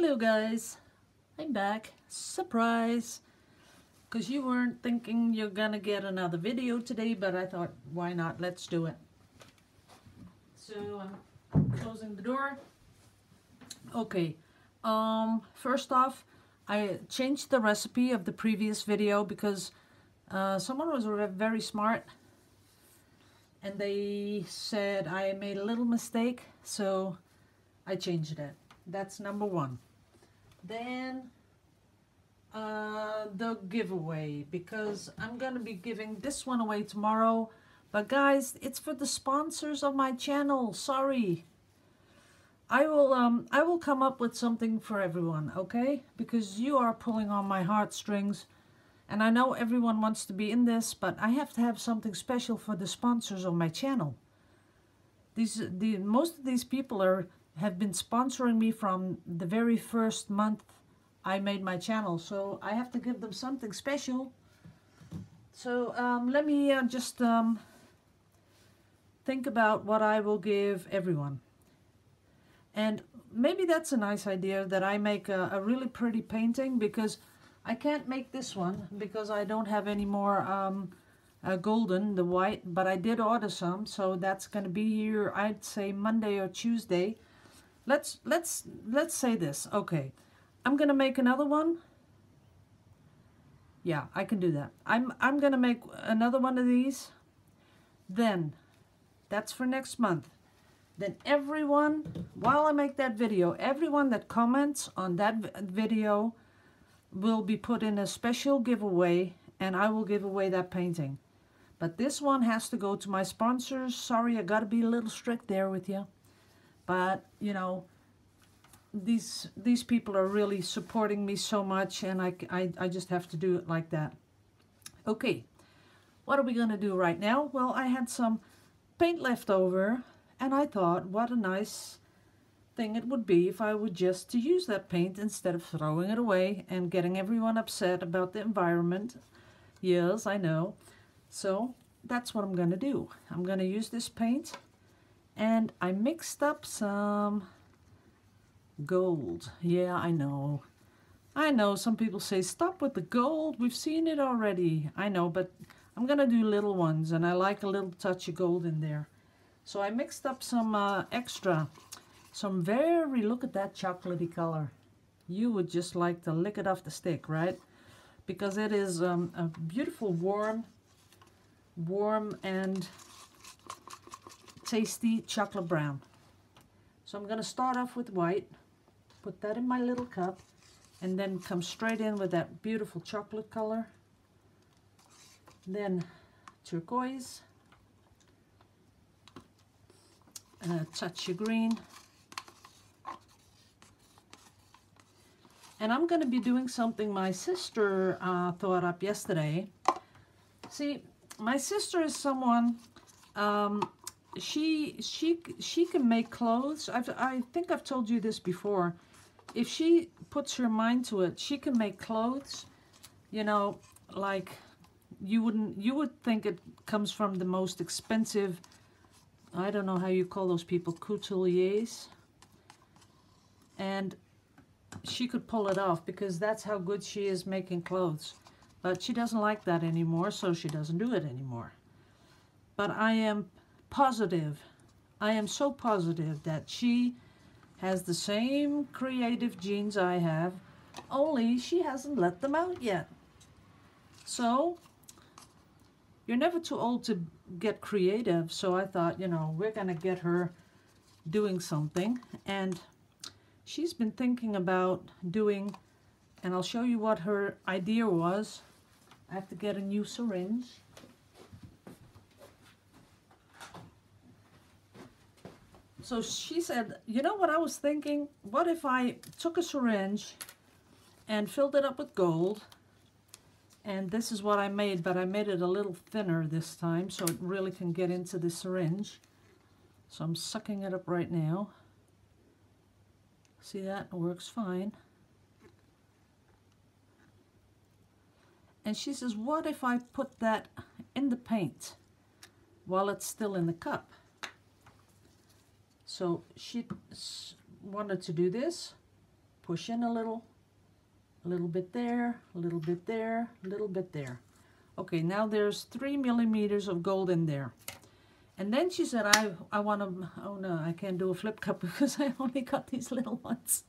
Hello guys, I'm back. Surprise! Because you weren't thinking you're gonna get another video today, but I thought, why not? Let's do it. So I'm closing the door. Okay, first off, I changed the recipe of the previous video because someone was very smart and they said I made a little mistake, so I changed it. That's number one. Then the giveaway, because I'm gonna be giving this one away tomorrow, but guys, it's for the sponsors of my channel. Sorry, I will come up with something for everyone, okay? Because you are pulling on my heartstrings, and I know everyone wants to be in this, but I have to have something special for the sponsors of my channel. Most of these people have been sponsoring me from the very first month I made my channel, so I have to give them something special. So let me just think about what I will give everyone. And maybe that's a nice idea, that I make a really pretty painting, because I can't make this one because I don't have any more golden, the white, but I did order some, so that's going to be here, I'd say Monday or Tuesday. Let's say this. Okay, I'm gonna make another one. Yeah, I can do that. I'm gonna make another one of these. Then that's for next month. Then everyone, while I make that video, everyone that comments on that video will be put in a special giveaway, and I will give away that painting. But this one has to go to my sponsors. Sorry, I gotta be a little strict there with you. But, you know, these people are really supporting me so much, and I just have to do it like that. Okay, what are we going to do right now? Well, I had some paint left over, and I thought, what a nice thing it would be if I would just to use that paint instead of throwing it away and getting everyone upset about the environment. Yes, I know. So that's what I'm going to do. I'm going to use this paint. And I mixed up some gold. Yeah, I know. I know some people say, stop with the gold. We've seen it already. I know, but I'm going to do little ones, and I like a little touch of gold in there. So I mixed up some look at that chocolatey color. You would just like to lick it off the stick, right? Because it is a beautiful warm and tasty chocolate brown. So I'm going to start off with white, put that in my little cup, and then come straight in with that beautiful chocolate color. Then turquoise, and a touch of green. And I'm going to be doing something my sister thought up yesterday. See, my sister is someone, she can make clothes. I think I've told you this before. If she puts her mind to it, she can make clothes, you know, like you would think it comes from the most expensive, I don't know how you call those people, couturiers. And she could pull it off because that's how good she is making clothes. But she doesn't like that anymore, so she doesn't do it anymore. But I am positive, I am so positive that she has the same creative genes I have, only she hasn't let them out yet. So you're never too old to get creative, so I thought, you know, we're gonna get her doing something. And she's been thinking about doing, and I'll show you what her idea was. I have to get a new syringe. So she said, you know what I was thinking? What if I took a syringe and filled it up with gold? And this is what I made, but I made it a little thinner this time so it really can get into the syringe. So I'm sucking it up right now. See that? It works fine. And she says, what if I put that in the paint while it's still in the cup? So she wanted to do this, push in a little bit there, a little bit there, a little bit there. Okay, now there's 3 millimeters of gold in there. And then she said, I want to, oh no, I can't do a flip cup because I only got these little ones.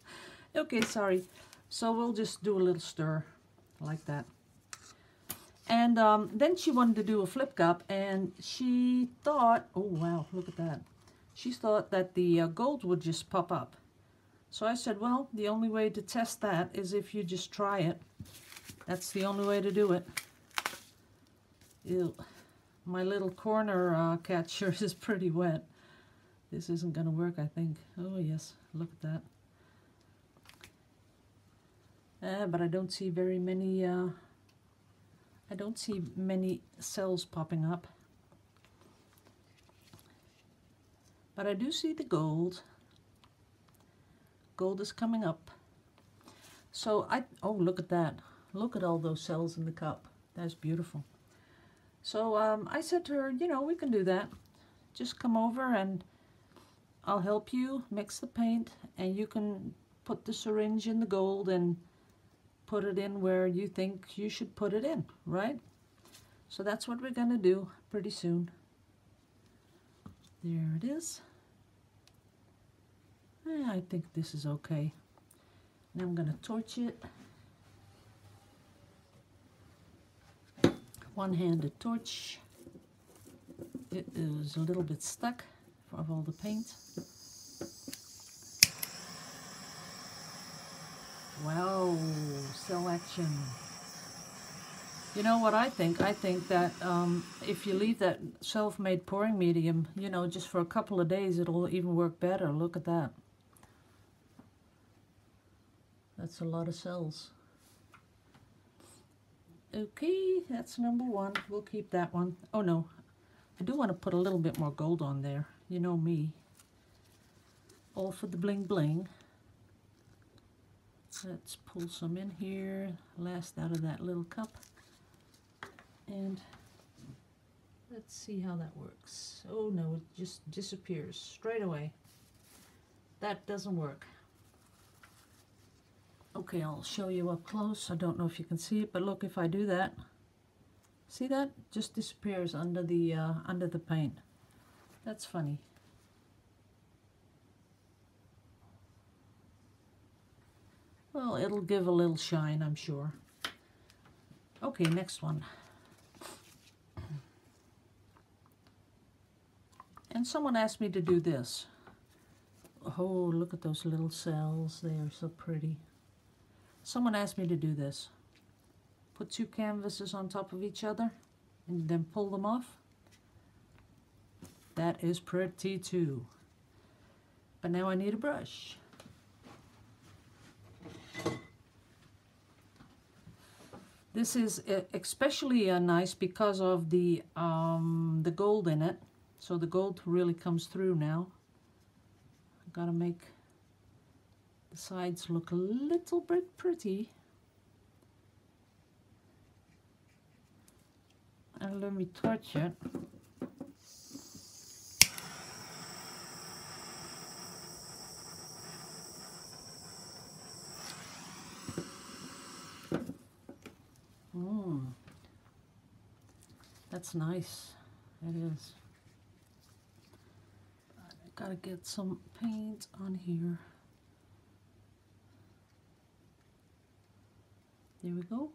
Okay, sorry. So we'll just do a little stir like that. And then she wanted to do a flip cup, and she thought, oh wow, look at that. She thought that the gold would just pop up. So I said, well, the only way to test that is if you just try it. That's the only way to do it. Ew. My little corner catcher is pretty wet. This isn't going to work, I think. Oh yes, look at that. But I don't see very many, I don't see many cells popping up. But I do see the gold. Gold is coming up. So oh, look at that. Look at all those cells in the cup. That's beautiful. So I said to her, you know, we can do that. Just come over and I'll help you mix the paint, and you can put the syringe in the gold and put it in where you think you should put it in, right? So that's what we're going to do pretty soon. There it is. I think this is okay. Now I'm going to torch it. One-handed torch. It is a little bit stuck of all the paint. Wow, cell action. You know what I think? I think that if you leave that self-made pouring medium, you know, just for a couple of days, it'll even work better. Look at that. That's a lot of cells. Okay, that's number 1. We'll keep that one. Oh no, I do want to put a little bit more gold on there. You know me. All for the bling bling. Let's pull some in here. Last out of that little cup. And let's see how that works. Oh no, it just disappears straight away. That doesn't work. Okay, I'll show you up close. I don't know if you can see it, but look, if I do that, see that? Just disappears under the paint. That's funny. Well, it'll give a little shine, I'm sure. Okay, next one. And someone asked me to do this. Oh, look at those little cells. They are so pretty. Someone asked me to do this. Put 2 canvases on top of each other and then pull them off. That is pretty too. But now I need a brush. This is especially nice because of the gold in it. So the gold really comes through now. I've got to make the sides look a little bit pretty. And let me touch it. That's nice. It is. I gotta get some paint on here. There we go.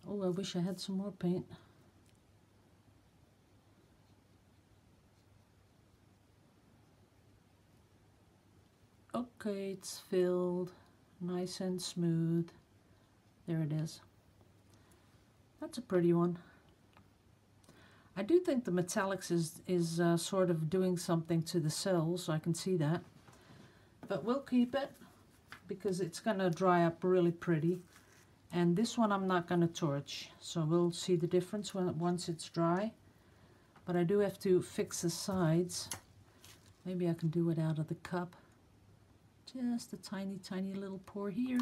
Oh, I wish I had some more paint. Okay, it's filled, nice and smooth. There it is. That's a pretty one. I do think the metallics is sort of doing something to the cells, so I can see that. But we'll keep it because it's going to dry up really pretty. And this one I'm not going to torch, so we'll see the difference once it's dry. But I do have to fix the sides. Maybe I can do it out of the cup. Just a tiny, tiny little pour here.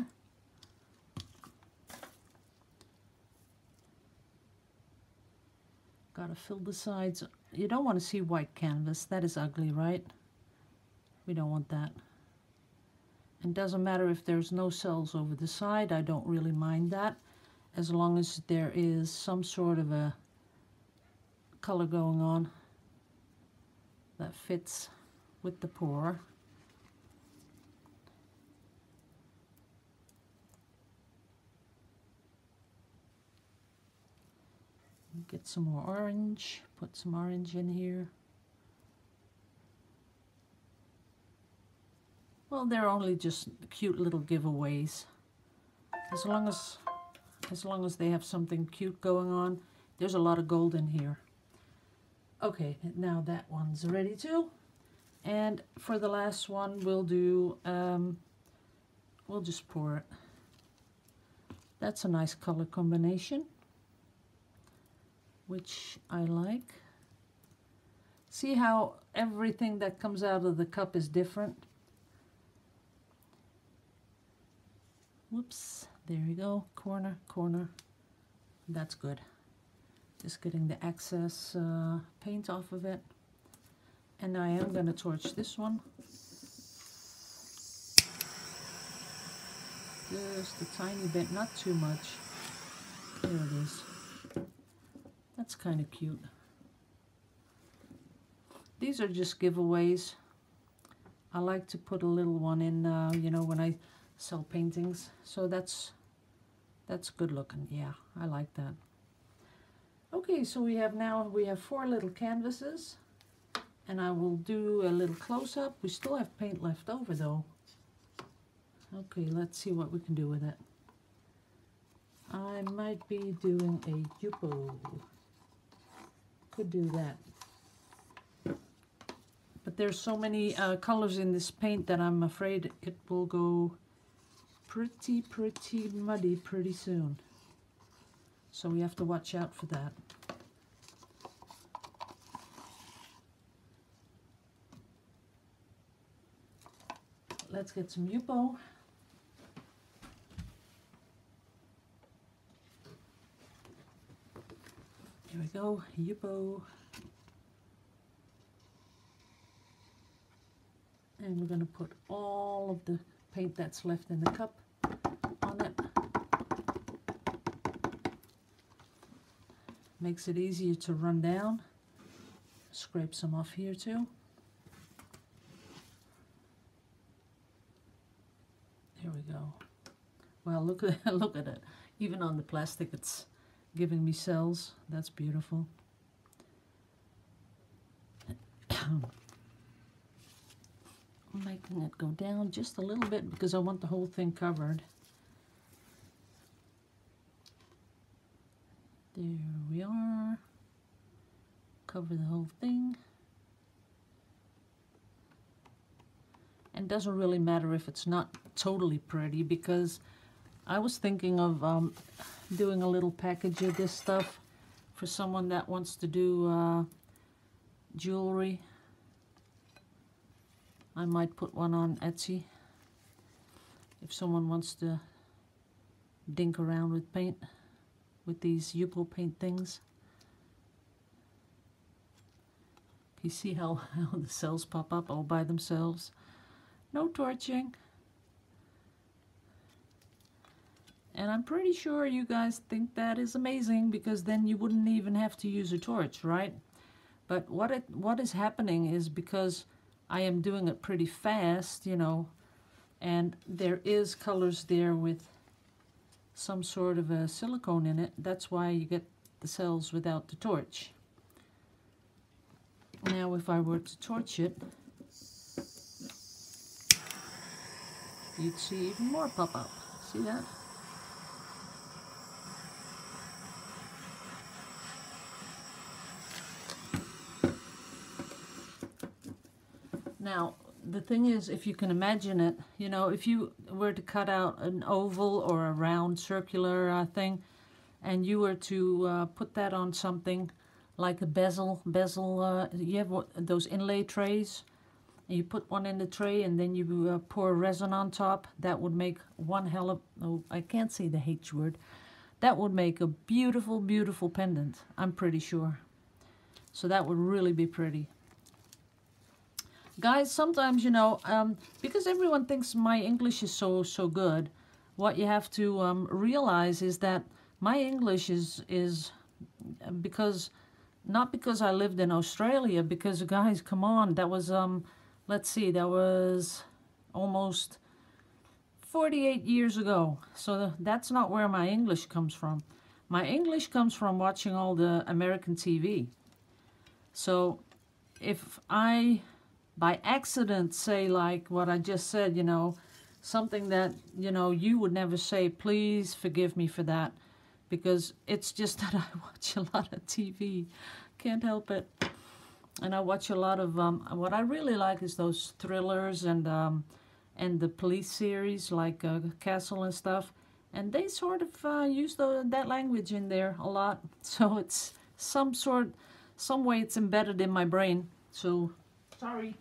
Gotta fill the sides. You don't want to see white canvas. That is ugly, right? We don't want that. It doesn't matter if there's no cells over the side, I don't really mind that, as long as there is some sort of a color going on that fits with the pour. Get some more orange, put some orange in here. Well, they're only just cute little giveaways. As long as they have something cute going on. There's a lot of gold in here. Okay, now that one's ready too. And for the last one, we'll do, we'll just pour it. That's a nice color combination, which I like. See how everything that comes out of the cup is different? Whoops, there you go, corner, corner. That's good. Just getting the excess paint off of it. And I am going to torch this one. Just a tiny bit, not too much. There it is. That's kind of cute. These are just giveaways. I like to put a little one in, you know, when I sell paintings. So that's good looking. Yeah, I like that. Okay, so we have 4 little canvases, and I will do a little close-up. We still have paint left over though. Okay, let's see what we can do with it. I might be doing a Yupo. Could do that. But there's so many colors in this paint that I'm afraid it will go pretty muddy pretty soon. So we have to watch out for that. Let's get some Yupo. Here we go, Yupo. And we're going to put all of the paint that's left in the cup on it. Makes it easier to run down. Scrape some off here too. There we go. Well, look at it. Even on the plastic, it's giving me cells. That's beautiful. I'm making it go down just a little bit because I want the whole thing covered. There we are. Cover the whole thing. And it doesn't really matter if it's not totally pretty, because I was thinking of doing a little package of this stuff for someone that wants to do jewelry. I might put one on Etsy if someone wants to dink around with paint, with these Yupo paint things. You see how the cells pop up all by themselves? No torching. And I'm pretty sure you guys think that is amazing, because then you wouldn't even have to use a torch, right? But what is happening is, because I am doing it pretty fast, you know, and there is colors there with some sort of a silicone in it. That's why you get the cells without the torch. Now if I were to torch it, you'd see even more pop up. See that? Now, the thing is, if you can imagine it, you know, if you were to cut out an oval or a round circular thing, and you were to put that on something like a bezel, you have those inlay trays, and you put one in the tray and then you pour resin on top, that would make one hell of, oh, I can't say the H word, that would make a beautiful, beautiful pendant, I'm pretty sure. So that would really be pretty. Guys, sometimes, you know, because everyone thinks my English is so good, what you have to realize is that my English is because, not because I lived in Australia, because guys, come on, that was, let's see, that was almost 48 years ago. So that's not where my English comes from. My English comes from watching all the American TV. So if I, by accident, say like what I just said, you know, something that, you know, you would never say, please forgive me for that. Because it's just that I watch a lot of TV. Can't help it. And I watch a lot of, what I really like is those thrillers and the police series like Castle and stuff. And they sort of use that language in there a lot. So it's some way it's embedded in my brain. So, sorry.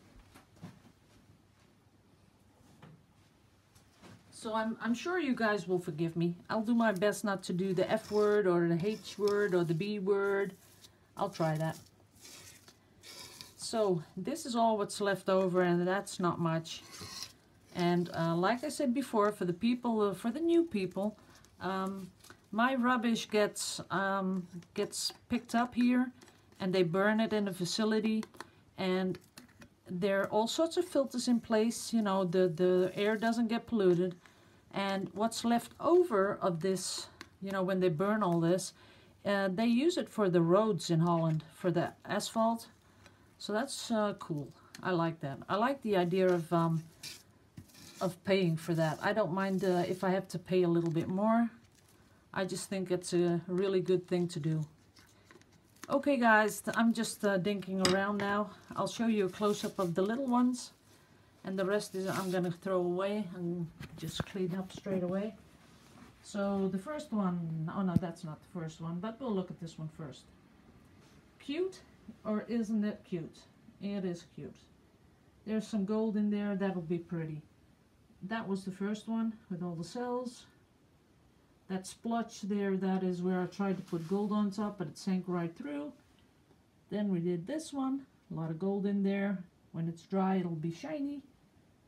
So I'm sure you guys will forgive me. I'll do my best not to do the F word or the H word or the B word. I'll try that. So this is all what's left over, and that's not much. And like I said before, for the people, for the new people, my rubbish gets picked up here, and they burn it in a facility, and there are all sorts of filters in place. You know, the air doesn't get polluted, and what's left over of this, you know, when they burn all this, they use it for the roads in Holland, for the asphalt. So that's cool. I like that. I like the idea of paying for that. I don't mind if I have to pay a little bit more. I just think it's a really good thing to do. Okay guys, I'm just dinking around now. I'll show you a close-up of the little ones, and the rest is I'm gonna throw away and just clean up straight away. So the first one, oh no, that's not the first one, but we'll look at this one first. Cute, or isn't it cute? It is cute. There's some gold in there, that'll be pretty. That was the first one with all the cells. That splotch there, that is where I tried to put gold on top, but it sank right through. Then we did this one, a lot of gold in there. When it's dry, it'll be shiny.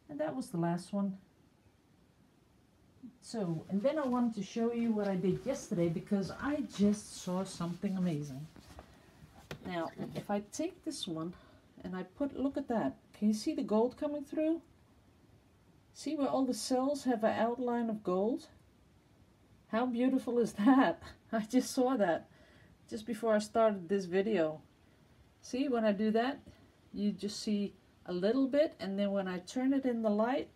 And that was the last one. So, and then I wanted to show you what I did yesterday, because I just saw something amazing. Now, if I take this one and I look at that. Can you see the gold coming through? See where all the cells have an outline of gold? How beautiful is that? I just saw that just before I started this video. See, when I do that, you just see a little bit, and then when I turn it in the light,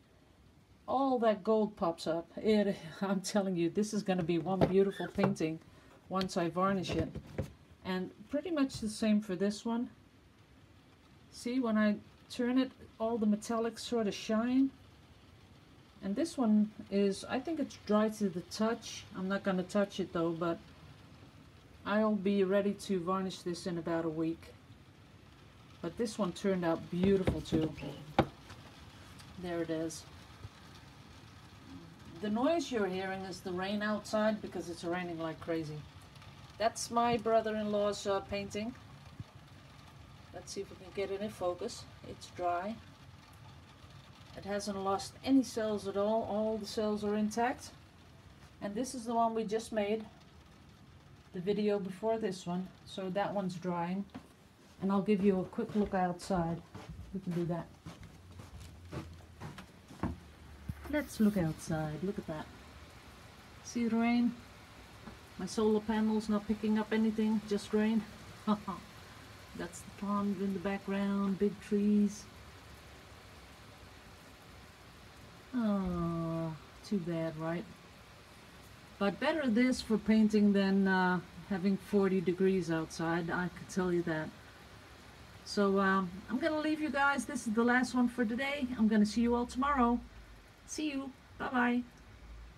all that gold pops up. I'm telling you, this is going to be one beautiful painting once I varnish it. And pretty much the same for this one. See, when I turn it, all the metallics sort of shine. And this one is, I think it's dry to the touch. I'm not going to touch it though, but I'll be ready to varnish this in about a week. But this one turned out beautiful too. There it is. The noise you're hearing is the rain outside, because it's raining like crazy. That's my brother-in-law's painting. Let's see if we can get it in focus. It's dry. It hasn't lost any cells at all the cells are intact. And this is the one we just made, the video before this one, so that one's drying. And I'll give you a quick look outside. We can do that. Let's look outside. Look at that. See the rain? My solar panel's not picking up anything, just rain. That's the pond in the background, big trees. Oh, too bad, right? But better this for painting than having 40 degrees outside, I could tell you that. So I'm going to leave you guys. This is the last one for today. I'm going to see you all tomorrow. See you. Bye-bye.